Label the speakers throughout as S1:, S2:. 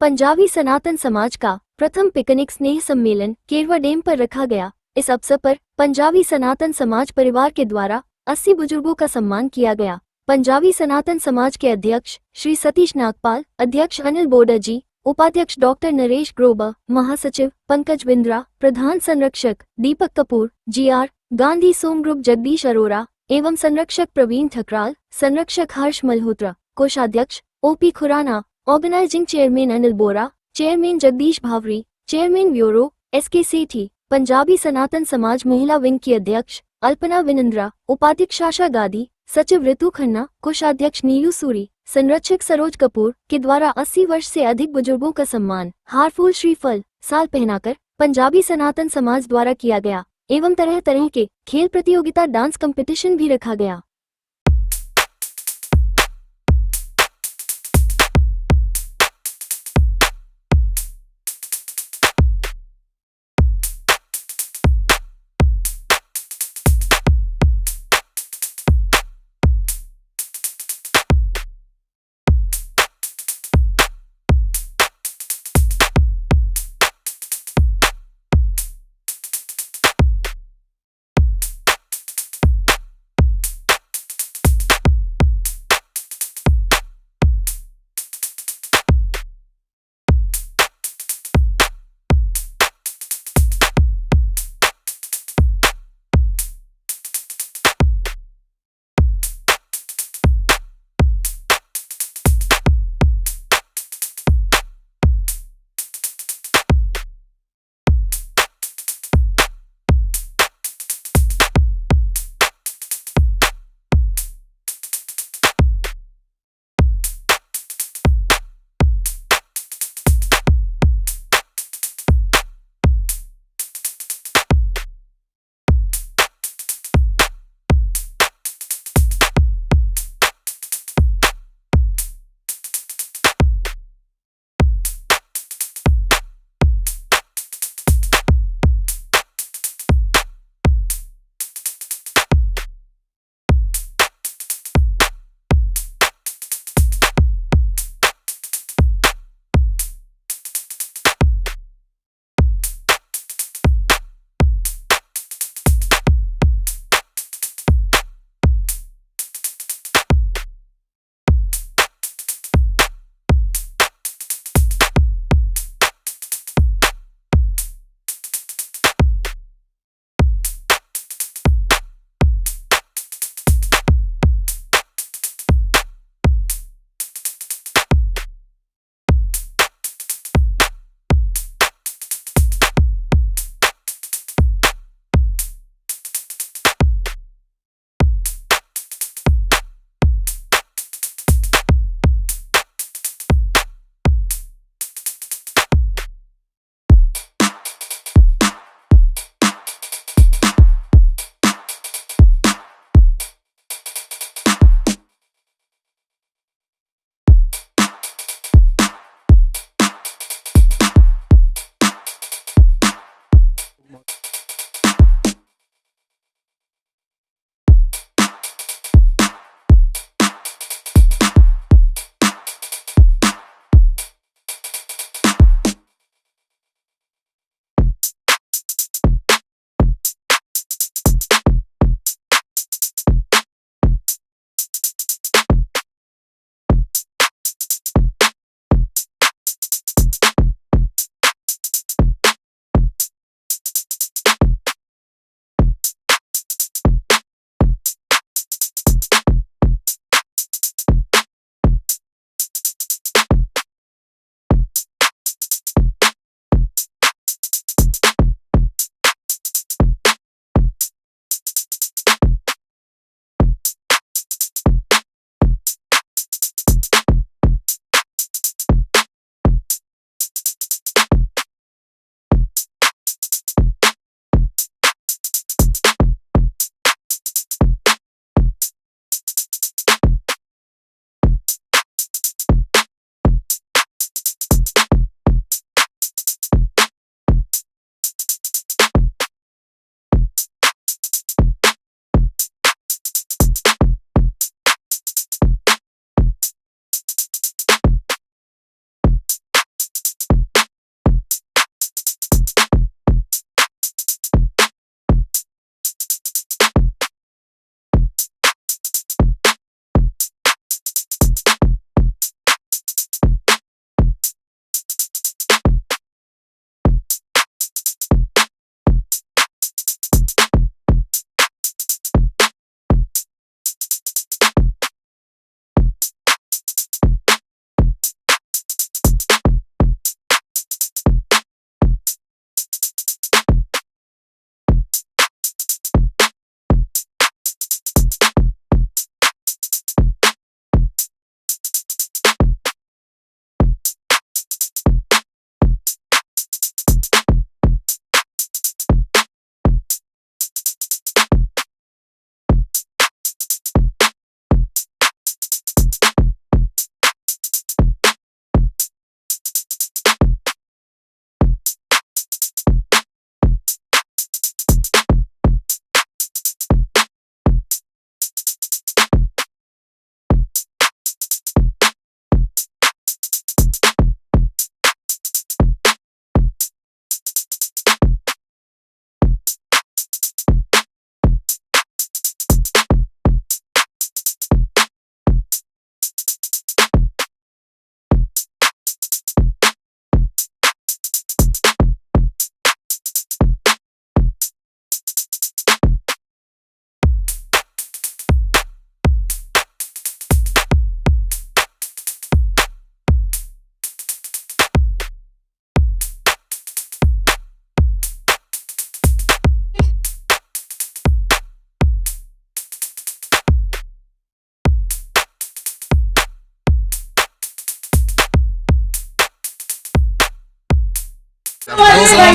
S1: पंजाबी सनातन समाज का प्रथम पिकनिक स्नेह सम्मेलन केरवा डैम पर रखा गया। इस अवसर पर पंजाबी सनातन समाज परिवार के द्वारा 80 बुजुर्गों का सम्मान किया गया। पंजाबी सनातन समाज के अध्यक्ष श्री सतीश नागपाल, अध्यक्ष अनिल बोडा जी, उपाध्यक्ष डॉक्टर नरेश ग्रोबर, महासचिव पंकज बिंद्रा, प्रधान संरक्षक दीपक कपूर, GR गांधी सोम ग्रुप जगदीश अरोरा एवं संरक्षक प्रवीण ठकराल, संरक्षक हर्ष मल्होत्रा, कोषाध्यक्ष OP Khurana, organising chairman Anil Bora, chairman Jagdish Bhawri, chairman bureau SK Sethi, Punjabi Sanatan Samaj Mahila wing की अध्यक्ष अल्पना विनंद्रा, उपाध्यक्ष आशा गादी, सचिव ऋतु खन्ना, कोषाध्यक्ष नीलू सूरी, संरक्षक सरोज कपूर के द्वारा 80 वर्ष से अधिक बुजुर्गों का सम्मान हारफूल श्रीफल साल पहनाकर पंजाबी सनातन समाज द्वारा किया गया एवं तरह तरह के खेल प्रतियोगिता, डांस कंपटीशन भी रखा गया।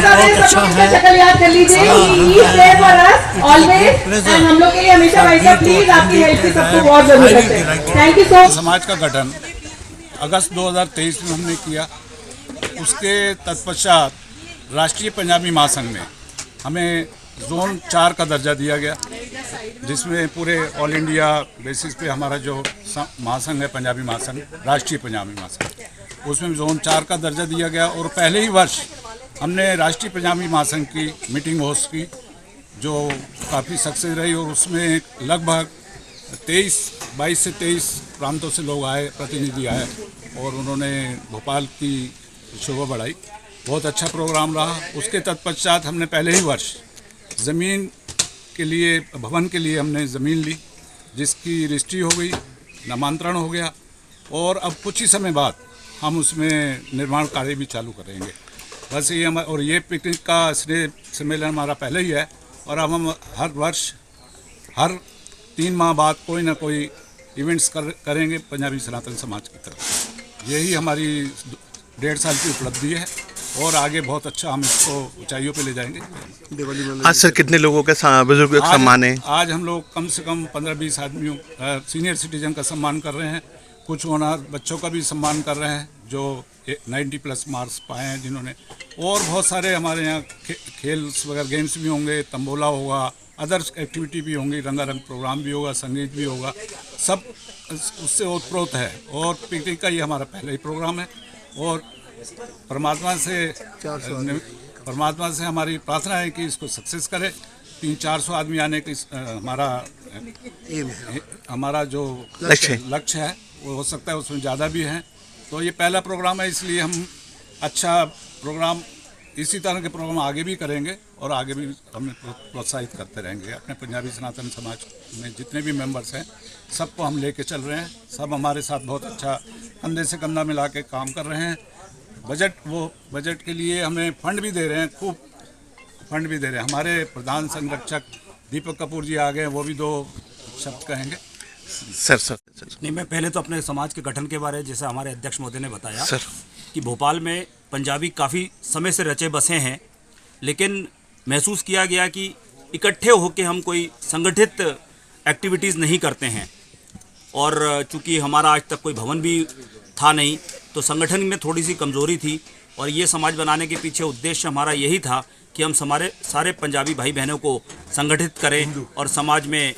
S2: बहुत अच्छा है।
S3: शक्ल याद कर लीजिए, हम लोग के लिए हमेशा भाई साहब प्लीज आपकी हेल्प की सबको बहुत जरूरत है। Thank you so much.
S2: समाज का गठन अगस्त 2023 में हमने किया। उसके तत्पश्चात राष्ट्रीय पंजाबी महासंघ में हमें जोन 4 का दर्जा दिया गया, जिसमें पूरे ऑल इंडिया बेसिस पे हमारा जो महासंघ है पंजाबी महासंघ, राष्ट्रीय पंजाबी महासंघ, उसमें जोन 4 का दर्जा दिया गया। और पहले ही वर्ष हमने राष्ट्रीय पंजाबी महासंघ की मीटिंग होस्ट की, जो काफ़ी सक्सेस रही। और उसमें लगभग 22 से 23 प्रांतों से लोग आए, प्रतिनिधि आए, और उन्होंने भोपाल की शोभा बढ़ाई। बहुत अच्छा प्रोग्राम रहा। उसके तत्पश्चात हमने पहले ही वर्ष ज़मीन के लिए, भवन के लिए हमने ज़मीन ली, जिसकी रजिस्ट्री हो गई, नामांतरण हो गया, और अब कुछ ही समय बाद हम उसमें निर्माण कार्य भी चालू करेंगे। बस ये और ये पिकनिक का स्नेह सम्मेलन हमारा पहले ही है, और अब हम हर वर्ष हर 3 माह बाद कोई ना कोई इवेंट्स करेंगे पंजाबी सनातन समाज की तरफ। यही हमारी 1.5 साल की उपलब्धि है, और आगे बहुत अच्छा हम इसको ऊंचाइयों पे ले जाएंगे।
S4: आज सर कितने लोगों के बुजुर्गों का सम्मान है?
S2: आज हम लोग कम से कम 15-20 आदमियों सीनियर सिटीजन का सम्मान कर रहे हैं। कुछ होनहार बच्चों का भी सम्मान कर रहे हैं जो 90+ मार्क्स पाए हैं जिन्होंने। और बहुत सारे हमारे यहाँ खेल वगैरह गेम्स भी होंगे, तंबोला होगा, अदर्स एक्टिविटी भी होंगी, रंगारंग प्रोग्राम भी होगा, संगीत भी होगा, सब उससे ओतप्रोत है। और पिकनिक का ये हमारा पहला ही प्रोग्राम है, और परमात्मा से हमारी प्रार्थना है कि इसको सक्सेस करे। 300-400 आदमी आने की हमारा जो लक्ष्य है वो हो सकता है उसमें ज़्यादा भी है। तो ये पहला प्रोग्राम है, इसलिए हम अच्छा प्रोग्राम, इसी तरह के प्रोग्राम आगे भी करेंगे, और आगे भी हमें प्रोत्साहित करते रहेंगे। अपने पंजाबी सनातन समाज में जितने भी मेंबर्स हैं सबको हम लेके चल रहे हैं। सब हमारे साथ बहुत अच्छा कंधे से कंधा मिला के काम कर रहे हैं। बजट के लिए हमें फंड भी दे रहे हैं, खूब फंड भी दे रहे हैं। हमारे प्रधान संरक्षक दीपक कपूर जी आ गए, वो भी 2 शब्द कहेंगे।
S4: सर
S5: नहीं, मैं पहले तो अपने समाज के गठन के बारे में, जैसे हमारे अध्यक्ष महोदय ने बताया
S4: सर
S5: कि भोपाल में पंजाबी काफ़ी समय से रचे बसे हैं, लेकिन महसूस किया गया कि इकट्ठे होकर हम कोई संगठित एक्टिविटीज़ नहीं करते हैं। और चूँकि हमारा आज तक कोई भवन भी था नहीं, तो संगठन में थोड़ी सी कमज़ोरी थी। और ये समाज बनाने के पीछे उद्देश्य हमारा यही था कि हम हमारे सारे पंजाबी भाई बहनों को संगठित करें, और समाज में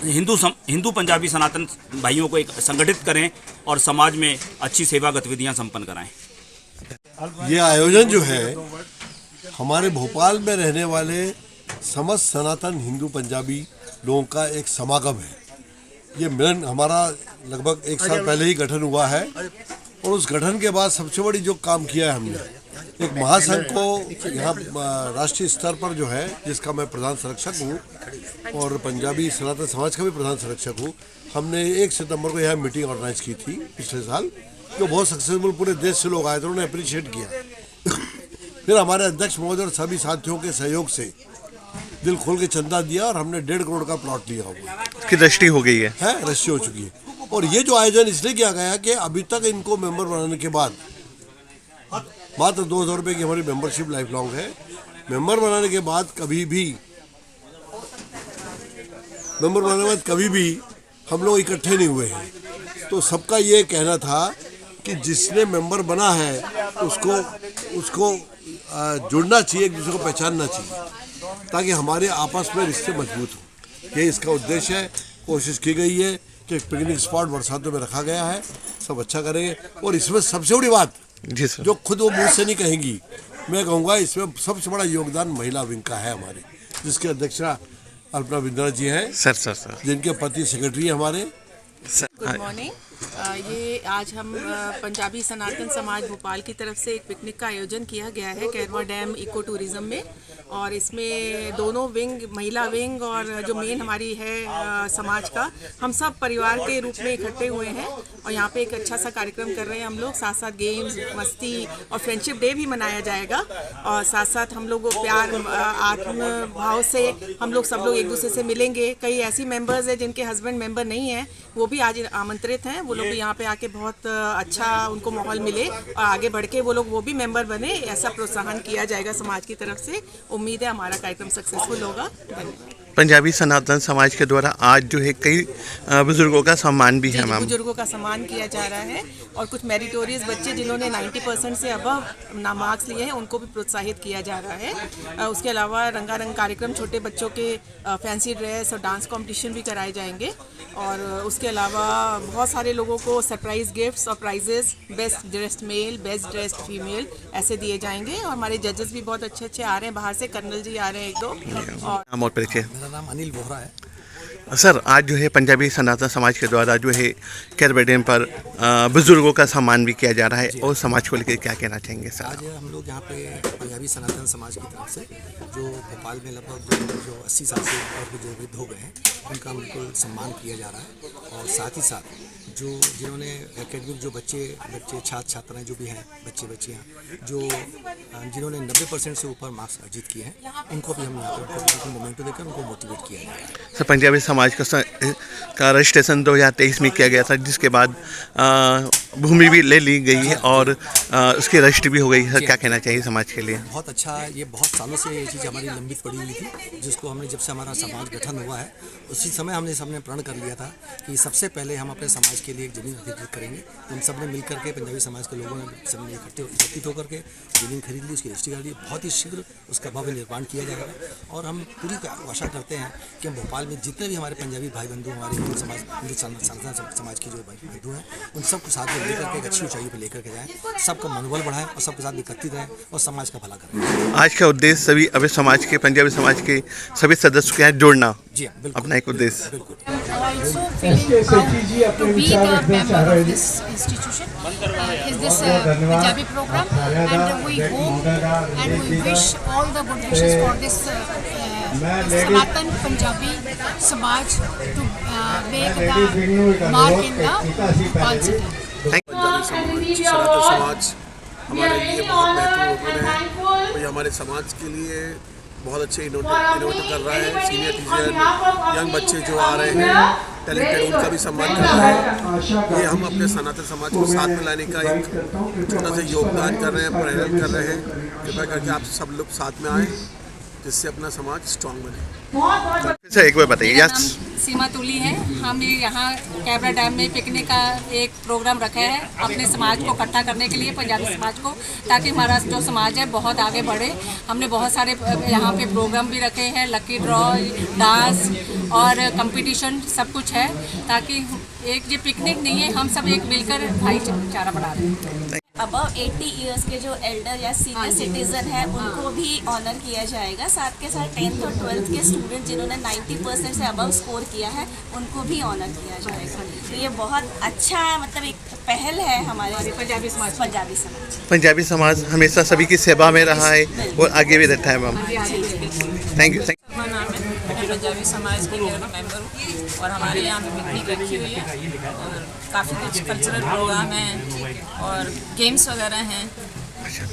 S5: हिंदू पंजाबी सनातन भाइयों को एक संगठित करें, और समाज में अच्छी सेवा गतिविधियां संपन्न कराएं।
S6: ये आयोजन जो है हमारे भोपाल में रहने वाले समस्त सनातन हिंदू पंजाबी लोगों का एक समागम है। ये मिलन हमारा लगभग 1 साल पहले ही गठन हुआ है, और उस गठन के बाद सबसे बड़ी जो काम किया है हमने, एक महासंघ को यहाँ राष्ट्रीय स्तर पर जो है, जिसका मैं प्रधान संरक्षक हूँ और पंजाबी सनातन समाज का भी प्रधान संरक्षक हूँ, हमने 1 सितंबर को यहाँ मीटिंग ऑर्गेनाइज की थी पिछले साल, जो बहुत सक्सेसफुल, पूरे देश से लोग आए थे, उन्होंने अप्रिशिएट किया। फिर हमारे अध्यक्ष महोदय और सभी साथियों के सहयोग से दिल खोल के चंदा दिया, और हमने 1.5 करोड़ का प्लॉट लिया हुआ।
S4: इसकी रजिस्ट्री हो गई है,
S6: रजिस्ट्री हो चुकी है। और ये जो आयोजन इसलिए किया गया कि अभी तक इनको मेंबर बनाने के बाद मात्र 2000 रुपये की हमारी मेंबरशिप लाइफ लॉन्ग है। मेंबर बनाने के बाद कभी भी मेंबर बनने के बाद कभी भी हम लोग इकट्ठे नहीं हुए हैं। तो सबका ये कहना था कि जिसने मेंबर बना है उसको जुड़ना चाहिए, एक दूसरे को पहचानना चाहिए ताकि हमारे आपस में रिश्ते मजबूत हों। ये इसका उद्देश्य है। कोशिश की गई है कि पिकनिक स्पॉट बरसातों में रखा गया है, सब अच्छा करेंगे। और इसमें सबसे बड़ी बात
S4: जी सर।
S6: जो खुद वो मुंह से नहीं कहेंगी, मैं कहूँगा इसमें सबसे बड़ा योगदान महिला विंग का है हमारे, जिसके अध्यक्षा अल्पना बिंद्रा जी हैं
S4: सर
S6: जिनके पति सेक्रेटरी है हमारे।
S7: Good morning. ये आज हम पंजाबी सनातन समाज भोपाल की तरफ से एक पिकनिक का आयोजन किया गया है कैरवा डैम इको टूरिज्म में, और इसमें दोनों विंग, महिला विंग और जो मेन हमारी है समाज का, हम सब परिवार के रूप में इकट्ठे हुए हैं और यहाँ पे एक अच्छा सा कार्यक्रम कर रहे हैं हम लोग। साथ साथ गेम्स, मस्ती और फ्रेंडशिप डे भी मनाया जाएगा, और साथ साथ हम लोग प्यार आत्म भाव से हम लोग सब लोग एक दूसरे से मिलेंगे। कई ऐसी मेंबर्स हैं जिनके हस्बैंड मेंबर नहीं हैं, वो भी आज आमंत्रित हैं। वो लोग भी यहाँ पे आके बहुत अच्छा उनको माहौल मिले और आगे बढ़ के वो भी मेंबर बने, ऐसा प्रोत्साहन किया जाएगा समाज की तरफ से। उम्मीद है हमारा कार्यक्रम सक्सेसफुल होगा। धन्यवाद।
S4: पंजाबी सनातन समाज के द्वारा आज जो है कई बुजुर्गों का सम्मान भी है मैम।
S7: बुजुर्गों का सम्मान किया जा रहा है और कुछ मेरिटोरियस बच्चे जिन्होंने 90% से अबव मार्क्स लिए हैं उनको भी प्रोत्साहित किया जा रहा है। उसके अलावा रंगारंग कार्यक्रम, छोटे बच्चों के फैंसी ड्रेस और डांस कंपटीशन भी कराए जाएंगे, और उसके अलावा बहुत सारे लोगों को सरप्राइज गिफ्ट्स और prizes, best dressed male, best dressed female ऐसे दिए जाएंगे। और हमारे जजेस भी बहुत अच्छे आ रहे हैं, बाहर से कर्नल जी आ रहे हैं 1-2। और
S6: मेरा नाम अनिल बोहरा है।
S4: सर आज जो है पंजाबी सनातन समाज के द्वारा जो है कैरवा डैम पर बुजुर्गों का सम्मान भी किया जा रहा है, और समाज को लेकर क्या कहना चाहेंगे सर?
S8: आज हम लोग यहाँ पे पंजाबी सनातन समाज की तरफ से जो भोपाल में लगभग जो 80 साल से ऊपर जो वृद्ध हो गए हैं उनका बिल्कुल सम्मान किया जा रहा है। और साथ ही साथ जो जिन्होंने एकेडमिक जो बच्चे छात्र छात्राएँ जो भी हैं, बच्चियाँ जो जिन्होंने 90% से ऊपर मार्क्स अर्जित किए हैं, उनको भी हम यहाँ पर मोमेंटो देकर उनको मोटिवेट किया जा रहा है।
S4: सर पंजाबी समाज का रजिस्ट्रेशन 2023 में किया गया था, जिसके बाद भूमि भी ले ली गई है और उसकी रजिस्ट्री भी हो गई। सर क्या कहना चाहिए समाज के लिए?
S8: बहुत अच्छा, ये बहुत सालों से ये चीज़ हमारी लंबित पड़ी हुई थी, जिसको हमने जब से हमारा समाज गठन हुआ है उसी समय हमने सबने प्रण कर लिया था कि सबसे पहले हम अपने समाज के लिए एक ज़मीन अधिकृत करेंगे। हम सब ने मिल करके, पंजाबी समाज के लोगों ने सबने एकत्रित होकर के ज़मीन खरीद ली, उसकी रजिस्ट्री कर ली। बहुत ही शीघ्र उसका भव्य निर्माण किया जाएगा, और हम पूरी आशा करते हैं कि हम भोपाल में जितने भी हमारे पंजाबी भाई बंधु, हमारे हिंदू सनातन समाज के जो बंधु हैं, उन सबको साथ में लेकर के एक अच्छी ऊंचाई पर लेकर के जाएँ, सबका मनोबल बढ़ाएं और सबके साथ एकत्रित रहें और समाज का भला करें।
S4: आज का उद्देश्य सभी अभी समाज के, पंजाबी समाज के सभी सदस्यों के यहाँ जोड़ना
S8: जी बिल्कुल
S4: अपना एक उद्देश्य।
S8: बिल्कुल।
S9: Also feeling proud to be the member of this institution. Is this Punjabi program, and we hope and we wish all the good wishes for this Sanatan Punjabi Samaj to make the mark in the Bhopal city.
S10: सनातन समाज हमारे लिए बहुत महत्वपूर्ण है, और ये हमारे समाज के लिए बहुत अच्छे इनोवेट कर रहा है। सीनियर टीचर, यंग बच्चे जो आ रहे हैं टैलेंटेड, उनका भी सम्मान कर रहा है। ये हम अपने सनातन समाज को साथ में लाने का एक छोटा सा योगदान कर रहे हैं, प्रयास कर रहे हैं। कृपया करके आप सब लोग साथ में आएँ, जिससे अपना समाज स्ट्रांग बने।
S4: सर एक बार बताइए। यस,
S9: सीमा तुली है। हम ये यहाँ कैरवा डैम में पिकनिक का एक प्रोग्राम रखे हैं अपने समाज को इकट्ठा करने के लिए, पंजाबी समाज को, ताकि हमारा जो समाज है बहुत आगे बढ़े। हमने बहुत सारे यहाँ पे प्रोग्राम भी रखे हैं, लकी ड्रॉ, डांस और कंपटीशन सब कुछ है, ताकि एक ये पिकनिक नहीं है, हम सब एक मिलकर भाईचारा बना रहे हैं।
S11: अबव 80 इयर्स के जो एल्डर या सीनियर सिटीजन हैं उनको भी ऑनर किया जाएगा। साथ के साथ 10th और 12th के स्टूडेंट जिन्होंने 90% से अबव स्कोर किया है उनको भी ऑनर किया जाएगा। तो ये बहुत अच्छा मतलब एक पहल है हमारे पंजाबी समाज।
S4: पंजाबी समाज हमेशा सभी की सेवा में रहा है और आगे भी रहता है मैम। Thank you.
S12: मैं पंजाबी समाज की मेंबर हूँ, और हमारे यहाँ पे पिकनिक रखी हुई है, और काफ़ी कुछ कल्चरल प्रोग्राम हैं और गेम्स वगैरह हैं।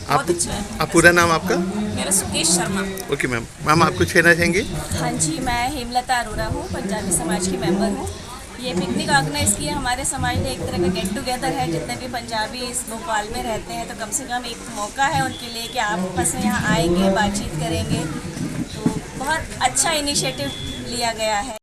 S12: बहुत अच्छा है।
S4: आप पूरा नाम आपका?
S12: मेरा Sukesh Sharma.
S4: Okay ma'am. Ma'am आप कुछ कहना चाहेंगे?
S11: हाँ जी, मैं हेमलता अरोड़ा हूँ, पंजाबी समाज की मेंबर हूँ। ये पिकनिक ऑर्गेनाइज़ किया हमारे समाज में, एक तरह का गेट टुगेदर है। जितने भी पंजाबी इस भोपाल में रहते हैं, तो कम से कम एक मौका है उनके लिए कि आप आपस में यहाँ आएंगे, बातचीत करेंगे। तो बहुत अच्छा इनिशिएटिव लिया गया है।